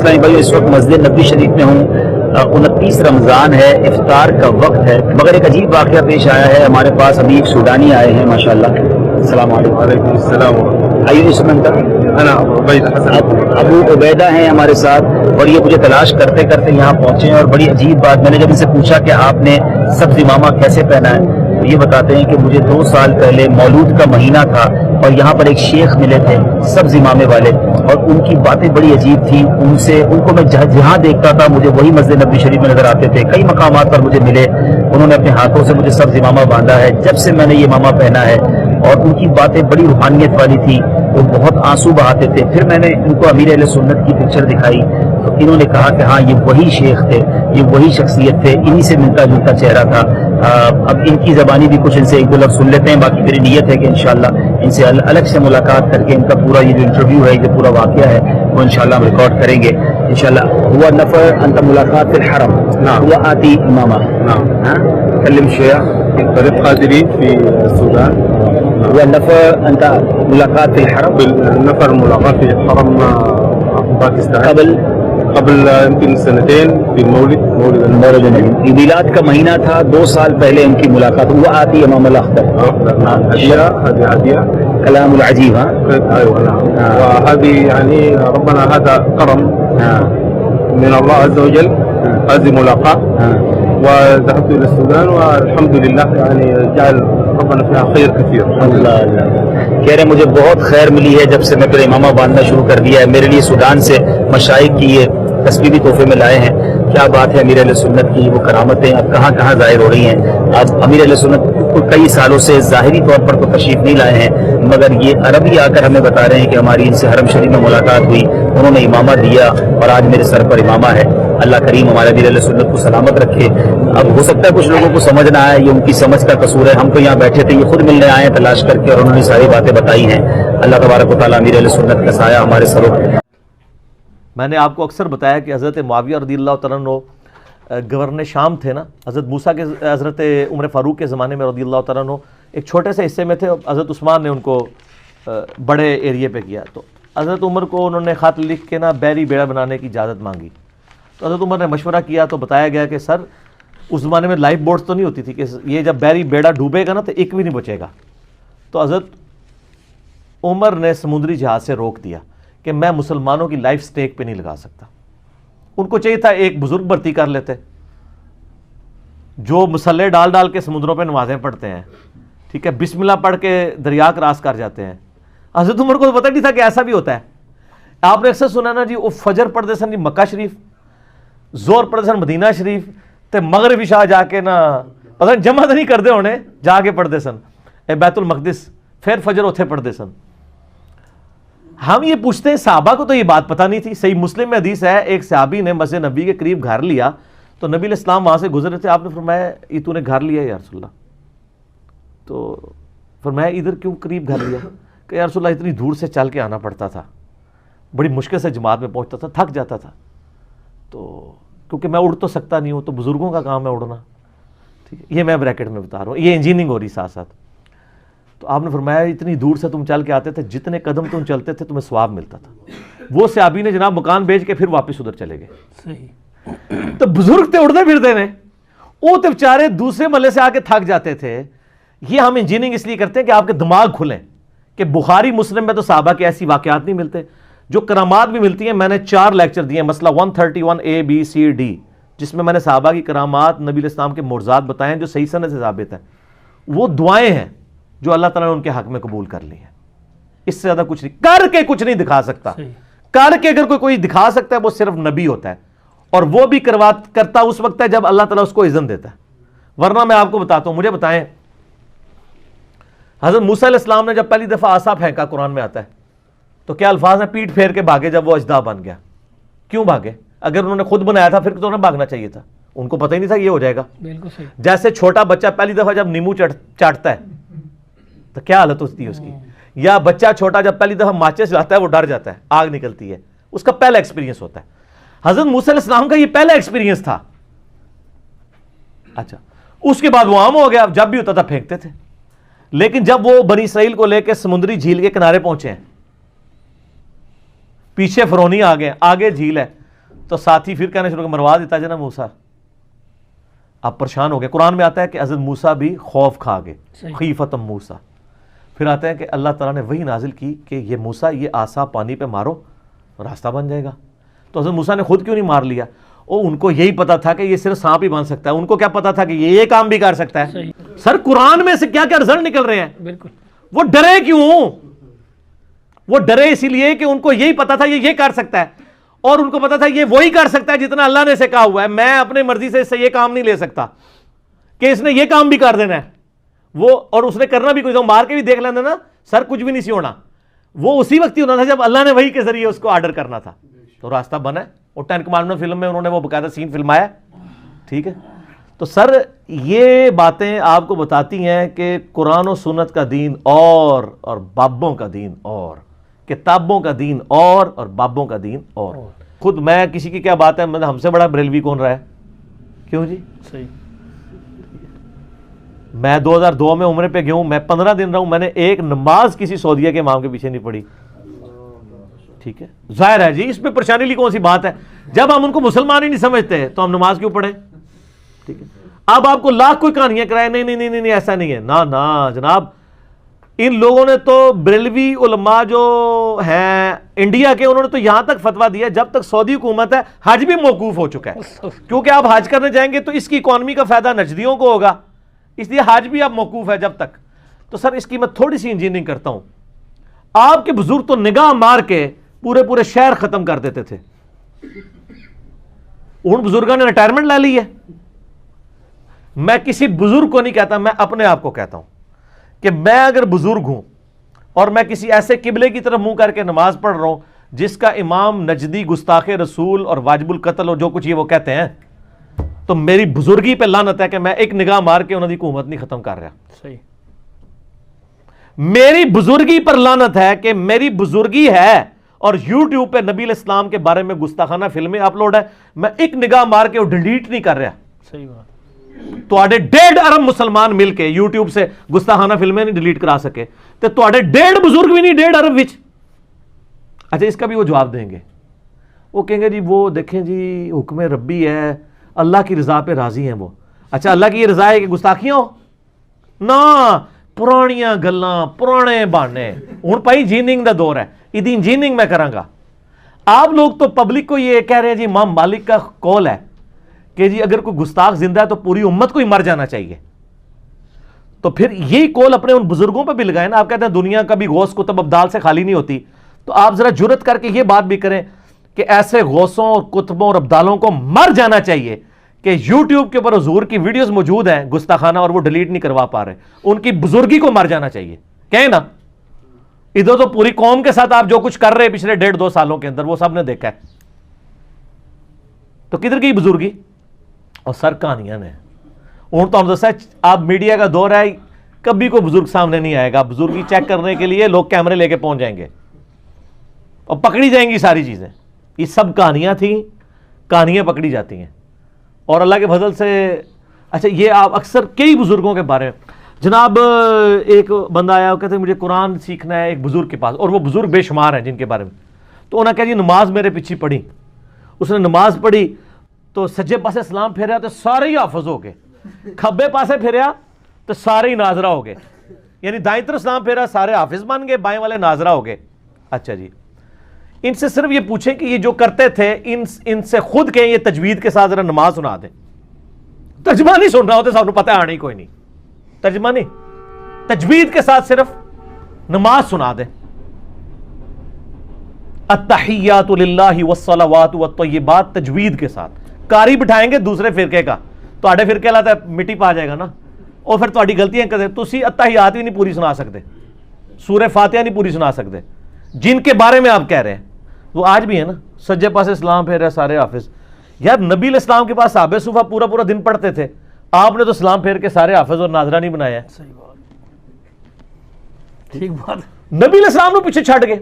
اسلامی بھائی، اس وقت مسجد نبوی شریف میں ہوں. 29 رمضان ہے، افطار کا وقت ہے، مگر ایک عجیب واقعہ پیش آیا ہے. ہمارے پاس ابھی ایک سوڈانی آئے ہیں ماشاءاللہ. السلام علیکم. وعلیکم السلام. آئیے اسمن کا ابو عبیدہ ہیں ہمارے ساتھ، اور یہ مجھے تلاش کرتے کرتے یہاں پہنچے ہیں. اور بڑی عجیب بات، میں نے جب ان سے پوچھا کہ آپ نے سبز امامہ کیسے پہنا ہے، تو یہ بتاتے ہیں کہ مجھے 2 سال پہلے مولود کا مہینہ تھا اور یہاں پر ایک شیخ ملے تھے سبز امامے والے، اور ان کی باتیں بڑی عجیب تھیں. ان کو میں جہاں دیکھتا تھا مجھے وہی مسجد نبوی شریف میں نظر آتے تھے. کئی مقامات پر مجھے ملے، انہوں نے اپنے ہاتھوں سے مجھے سبز امامہ باندھا ہے جب سے میں نے یہ امامہ پہنا ہے. اور ان کی باتیں بڑی روحانیت والی تھی، وہ بہت آنسو بہاتے تھے. پھر میں نے ان کو امیر اہل سنت کی پکچر دکھائی تو انہوں نے کہا کہ ہاں یہ وہی شیخ تھے، یہ وہی شخصیت تھے، انہی سے ملتا جلتا چہرہ تھا. اب ان کی زبانی بھی کچھ ان سے ایک دو لفظ سن لیتے ہیں. باقی میری نیت ہے کہ انشاءاللہ ان سے الگ سے ملاقات کر کے ان کا پورا یہ جو انٹرویو ہے، جو پورا واقعہ ہے، وہ انشاءاللہ ہم ریکارڈ کریں گے انشاءاللہ. ہوا نفر انت ملاقات فی الحرم. نعم. هو آتي امامه. نعم. كلم شويه. طريق قادرين في السودان. هو نفر انت ملاقات في الحرم. بالنفر ملاقات في حرم باكستان قبل يمكن 2 في مولد النبی. میلاد کا مہینہ تھا، 2 سال پہلے ان کی ملاقات. وہ آتی امام الاخضر. هذه عادية کلام العجیب. ايوه نعم. وهذه يعني ربنا هذا كرم من الله عز وجل، هذه ملاقاة. وذهبت الى السودان والحمد لله يعني جعل ربنا فيها خير كثير. کہہ رہے مجھے بہت خیر ملی ہے جب سے میں پھر امامہ باندھنا شروع کر دیا ہے. میرے لیے سودان سے مشائخ کی یہ تصویری تحفے میں لائے ہیں. کیا بات ہے، امیر اہل سنت کی وہ کرامتیں اب کہاں کہاں ظاہر ہو رہی ہیں. اب امیر اہل سنت کئی سالوں سے ظاہری طور پر تو تشریف نہیں لائے ہیں، مگر یہ عربی آ کر ہمیں بتا رہے ہیں کہ ہماری ان سے حرم شریف میں ملاقات ہوئی، انہوں نے امامہ دیا اور آج میرے سر پر امامہ ہے. اللہ کریم ہمارے امیر اہل سنت کو سلامت رکھے. اب ہو سکتا ہے کچھ لوگوں کو سمجھ نہ آئے، یہ ان کی سمجھ کا قصور ہے. ہم تو یہاں بیٹھے تھے، یہ خود ملنے آئے ہیں تلاش کر کے، اور انہوں نے ساری باتیں بتائی ہیں. اللہ تبارک و تعالیٰ امیر اہل سنت کا سایہ ہمارے سروں پر. میں نے آپ کو اکثر بتایا کہ حضرت معاویہ رضی اللہ تعالیٰ عنہ گورنر شام تھے نا، حضرت عمر فاروق کے زمانے میں رضی اللہ تعالیٰ عنہ ایک چھوٹے سے حصے میں تھے. حضرت عثمان نے ان کو بڑے ایریے پہ کیا. تو حضرت عمر کو انہوں نے خط لکھ کے نا بحری بیڑا بنانے کی اجازت مانگی. تو حضرت عمر نے مشورہ کیا تو بتایا گیا کہ سر اس زمانے میں لائف بوٹس تو نہیں ہوتی تھی کہ یہ جب بحری بیڑا ڈوبے گا نا تو ایک بھی نہیں بچے گا. تو حضرت عمر نے سمندری جہاز سے روک دیا کہ میں مسلمانوں کی لائف سٹیک پہ نہیں لگا سکتا. ان کو چاہیے تھا ایک بزرگ بھرتی کر لیتے جو مسلح ڈال ڈال کے سمندروں پہ نمازیں پڑھتے ہیں، ٹھیک ہے، بسم اللہ پڑھ کے دریا کراس کر جاتے ہیں. حضرت عمر کو تو پتہ نہیں تھا کہ ایسا بھی ہوتا ہے. آپ نے اکثر سنا نا جی وہ فجر پڑھتے سن جی مکہ شریف، زور پڑھتے سن مدینہ شریف، تے مغرب عشاء جا کے نا پتہ نہیں جمع تو نہیں کرتے ہونے، جا کے پڑھتے سن بیت المقدس، پھر فجر اتھے پڑھتے سن. ہم یہ پوچھتے ہیں صحابہ کو تو یہ بات پتہ نہیں تھی. صحیح مسلم میں حدیث ہے، ایک صحابی نے مسجد نبی کے قریب گھر لیا تو نبی علیہ السلام وہاں سے گزر رہے تھے. آپ نے فرمایا یہ تو نے گھر لیا یا رسول اللہ؟ تو فرمایا ادھر کیوں قریب گھر لیا؟ کہ یا رسول اللہ اتنی دور سے چل کے آنا پڑتا تھا، بڑی مشکل سے جماعت میں پہنچتا تھا، تھک جاتا تھا. تو کیونکہ میں اڑ تو سکتا نہیں ہوں، تو بزرگوں کا کام ہے اڑنا. ٹھیک ہے، یہ میں بریکٹ میں بتا رہا ہوں، یہ انجینئرنگ ہو رہی ساتھ ساتھ. تو آپ نے فرمایا اتنی دور سے تم چل کے آتے تھے، جتنے قدم تم چلتے تھے تمہیں ثواب ملتا تھا. وہ صحابی نے جناب مکان بیچ کے پھر واپس ادھر چلے گئے. صحیح. تو بزرگ تھے اڑتے پھرتے نے، وہ تو بیچارے دوسرے محلے سے آ کے تھک جاتے تھے. یہ ہم انجینئرنگ اس لیے کرتے ہیں کہ آپ کے دماغ کھلیں کہ بخاری مسلم میں تو صحابہ کے ایسی واقعات نہیں ملتے. جو کرامات بھی ملتی ہیں، میں نے 4 لیکچر دیے، مسئلہ 131 A B C D، جس میں نے صحابہ کی کرامات، نبی علیہ السلام کے معجزات بتائے ہیں جو صحیح سند سے ثابت ہیں. وہ دعائیں ہیں جو اللہ تعالیٰ نے ان کے حق میں قبول کر لی ہیں. اس سے زیادہ کچھ نہیں، کر کے کچھ نہیں دکھا سکتا. کر کے اگر کوئی دکھا سکتا ہے وہ صرف نبی ہوتا ہے، اور وہ بھی کرتا اس وقت ہے جب اللہ تعالیٰ اس کو اذن دیتا ہے. ورنہ میں آپ کو بتاتا ہوں، مجھے بتائیں حضرت موسیٰ علیہ السلام نے جب پہلی دفعہ عصا پھینکا، قرآن میں آتا ہے تو کیا الفاظ ہیں؟ پیٹ پھیر کے بھاگے جب وہ اژدہا بن گیا. کیوں بھاگے؟ اگر انہوں نے خود بنایا تھا پھر تو انہیں بھاگنا چاہیے تھا، ان کو پتہ ہی نہیں تھا یہ ہو جائے گا. بالکل صحیح. جیسے چھوٹا بچہ پہلی دفعہ جب نیمبو چاٹتا ہے تو کیا حالت ہوتی ہے اس کی، یا بچہ چھوٹا جب پہلی دفعہ ماچس جاتا ہے وہ ڈر جاتا ہے، آگ نکلتی ہے، اس کا پہلا ایکسپیرینس ہوتا ہے. حضرت موسیٰ علیہ السلام کا یہ پہلا ایکسپیرینس تھا. اچھا، اس کے بعد وہ عام ہو گیا، جب بھی ہوتا تھا پھینکتے تھے. لیکن جب وہ بنی اسرائیل کو لے کے سمندری جھیل کے کنارے پہنچے ہیں، پیچھے فرعونی آ گئے، آگے جھیل ہے، تو ساتھی پھر کہنے شروع مروا دیتا جنا موسیٰ. آپ پریشان ہو گئے. قرآن میں آتا ہے کہ حضرت موسیٰ بھی خوف کھا گئے, خیفتم موسیٰ. پھر آتا ہے کہ اللہ تعالیٰ نے وہی نازل کی کہ یہ موسیٰ یہ عصا پانی پہ مارو راستہ بن جائے گا. تو حضرت موسیٰ نے خود کیوں نہیں مار لیا؟ اور ان کو یہی پتا تھا کہ یہ صرف سانپ ہی بن سکتا ہے. ان کو کیا پتا تھا کہ یہ کام بھی کر سکتا ہے؟ سر قرآن میں سے کیا کیا رزلٹ نکل رہے ہیں. بالکل. وہ ڈرے کیوں؟ وہ ڈرے اسی لیے کہ ان کو یہی پتا تھا یہ کر سکتا ہے, اور ان کو پتا تھا یہ وہی کر سکتا ہے جتنا اللہ نے اسے کہا ہوا ہے. میں اپنے مرضی سے اس سے یہ کام نہیں لے سکتا کہ اس نے یہ کام بھی کر دینا ہے. وہ اور اس نے کرنا بھی کوئی مار کے بھی دیکھ لینا نا سر, کچھ بھی نہیں سی ہونا. وہ اسی وقت ہی ہونا تھا جب اللہ نے وہی کے ذریعے اس کو آرڈر کرنا تھا. تو راستہ بنا ہے. اور 10 کمانڈمنٹ فلم میں انہوں نے وہ باقاعدہ سین فلمایا. ٹھیک ہے. تو سر یہ باتیں آپ کو بتاتی ہیں کہ قرآن و سنت کا دین اور بابوں کا دین اور کتابوں کا دین اور بابوں کا دین اور. خود میں کسی کی کیا بات ہے, ہم سے بڑا بریلوی کون رہا ہے؟ کیوں جی؟ صحیح. میں 2002 میں عمرے پہ گیا ہوں, میں 15 دن رہا ہوں, میں نے ایک نماز کسی سعودیہ کے امام کے پیچھے نہیں پڑھی. ٹھیک ہے, ظاہر ہے جی اس پہ پریشانی لی کون سی بات ہے. جب ہم ان کو مسلمان ہی نہیں سمجھتے تو ہم نماز کیوں پڑھیں؟ ٹھیک ہے. اب آپ کو لاکھ کوئی کہانیاں کرائے, نہیں ایسا نہیں ہے. نا جناب, ان لوگوں نے تو بریلوی علماء جو ہیں انڈیا کے, انہوں نے تو یہاں تک فتویٰ دیا جب تک سعودی حکومت ہے حج بھی موقوف ہو چکا ہے, کیونکہ آپ حج کرنے جائیں گے تو اس کی اکانومی کا فائدہ نجدیوں کو ہوگا, اس لیے حج بھی اب موقوف ہے جب تک. تو سر اس کی میں تھوڑی سی انجینئرنگ کرتا ہوں. آپ کے بزرگ تو نگاہ مار کے پورے شہر ختم کر دیتے تھے. ان بزرگوں نے ریٹائرمنٹ لے لی ہے. میں کسی بزرگ کو نہیں کہتا, میں اپنے آپ کو کہتا ہوں کہ میں اگر بزرگ ہوں اور میں کسی ایسے قبلے کی طرف منہ کر کے نماز پڑھ رہا ہوں جس کا امام نجدی گستاخ رسول اور واجب القتل اور جو کچھ یہ وہ کہتے ہیں, تو میری بزرگی پہ لعنت ہے کہ میں ایک نگاہ مار کے انہوں نے حکومت نہیں ختم کر رہا. صحیح. میری بزرگی پر لعنت ہے کہ میری بزرگی ہے اور یوٹیوب پہ نبی علیہ السلام کے بارے میں گستاخانہ فلمیں اپلوڈ ہے, میں ایک نگاہ مار کے وہ ڈیلیٹ نہیں کر رہا. صحیح بات. تو 1.5 ارب مسلمان مل کے یوٹیوب سے گستاخانہ فلمیں نہیں ڈیلیٹ کرا سکے, تو 1.5 بزرگ بھی نہیں 1.5 ارب وچ. اچھا اس کا بھی وہ جواب دیں گے, وہ کہیں گے جی وہ دیکھیں جی حکم ربی ہے, اللہ کی رضا پہ راضی ہیں وہ. اچھا اللہ کی یہ رضا ہے کہ گستاخیاں ہو نا, پرانیاں گلاں پرانے بہانے. ہن پائی انجینئرنگ دا دور ہے, ادی انجینئرنگ میں کراں گا. آپ لوگ تو پبلک کو یہ کہہ رہے ہیں جی امام مالک کا قول ہے کہ جی اگر کوئی گستاخ زندہ ہے تو پوری امت کو ہی مر جانا چاہیے. تو پھر یہی قول اپنے ان بزرگوں پہ بھی لگائیں نا. آپ کہتے ہیں دنیا کا بھی غوث کتب ابدال سے خالی نہیں ہوتی, تو آپ ذرا جرت کر کے یہ بات بھی کریں کہ ایسے غوثوں اور کتبوں اور ابدالوں کو مر جانا چاہیے کہ یوٹیوب کے اوپر حضور کی ویڈیوز موجود ہیں گستاخانہ اور وہ ڈیلیٹ نہیں کروا پا رہے. ان کی بزرگی کو مر جانا چاہیے. کہیں نا, ادھر تو پوری قوم کے ساتھ آپ جو کچھ کر رہے ہیں پچھلے 1.5-2 سالوں کے اندر وہ سب نے دیکھا ہے, تو کدھر کی بزرگی؟ اور سر کہانیاں نے ہوں تو ہم دسا, آپ میڈیا کا دور ہے, کبھی کوئی بزرگ سامنے نہیں آئے گا. بزرگی چیک کرنے کے لیے لوگ کیمرے لے کے پہنچ جائیں گے اور پکڑی جائیں گی ساری چیزیں. یہ سب کہانیاں تھیں, کہانیاں پکڑی جاتی ہیں اور اللہ کے فضل سے. اچھا یہ آپ اکثر کئی بزرگوں کے بارے میں, جناب ایک بندہ آیا وہ کہتے ہیں مجھے قرآن سیکھنا ہے ایک بزرگ کے پاس, اور وہ بزرگ بے شمار ہیں جن کے بارے میں. تو انہوں نے کہا جی نماز میرے پیچھے پڑھی. اس نے نماز پڑھی تو سجے پاسے سلام پھیریا تو سارے ہی حافظ ہو گئے, کھبے پاسے پھیریا تو سارے ہی ناظرہ ہو گئے. یعنی دائیں طرف سلام پھیرا سارے حافظ بن گئے, بائیں والے ناظرہ ہو گئے. اچھا جی, ان سے صرف یہ پوچھیں کہ یہ جو کرتے تھے ان سے خود کہیں یہ تجوید کے ساتھ ذرا نماز سنا دیں. ترجمہ نہیں سن رہا ہوتے, سب کو پتہ ہے آنے کوئی نہیں, ترجمہ نہیں, تجوید کے ساتھ صرف نماز سنا دیں. التحیات للہ والصلوات والطیبات تجوید کے ساتھ. کاری بٹھائیں گے دوسرے فرقے کا تو آڈے فرقے لاتا ہے مٹی پا جائے گا نا, اور پھر تہاڈی غلطیاں کر دے. تسی التحیات بھی نہیں پوری سنا سکتے, سورہ فاتحہ نہیں پوری سنا سکتے. جن کے بارے میں آپ کہہ رہے ہیں وہ آج بھی ہے نا, سجے پاسے اسلام پھیر رہے سارے حافظ. یار نبی علیہ السلام کے پاس صحابہ صوفہ پورا دن پڑھتے تھے, آپ نے تو اسلام پھیر کے سارے حافظ اور ناظرہ نہیں بنایا. صحیح بات, ٹھیک بات. نبی علیہ السلام نے پیچھے چھٹ گئے.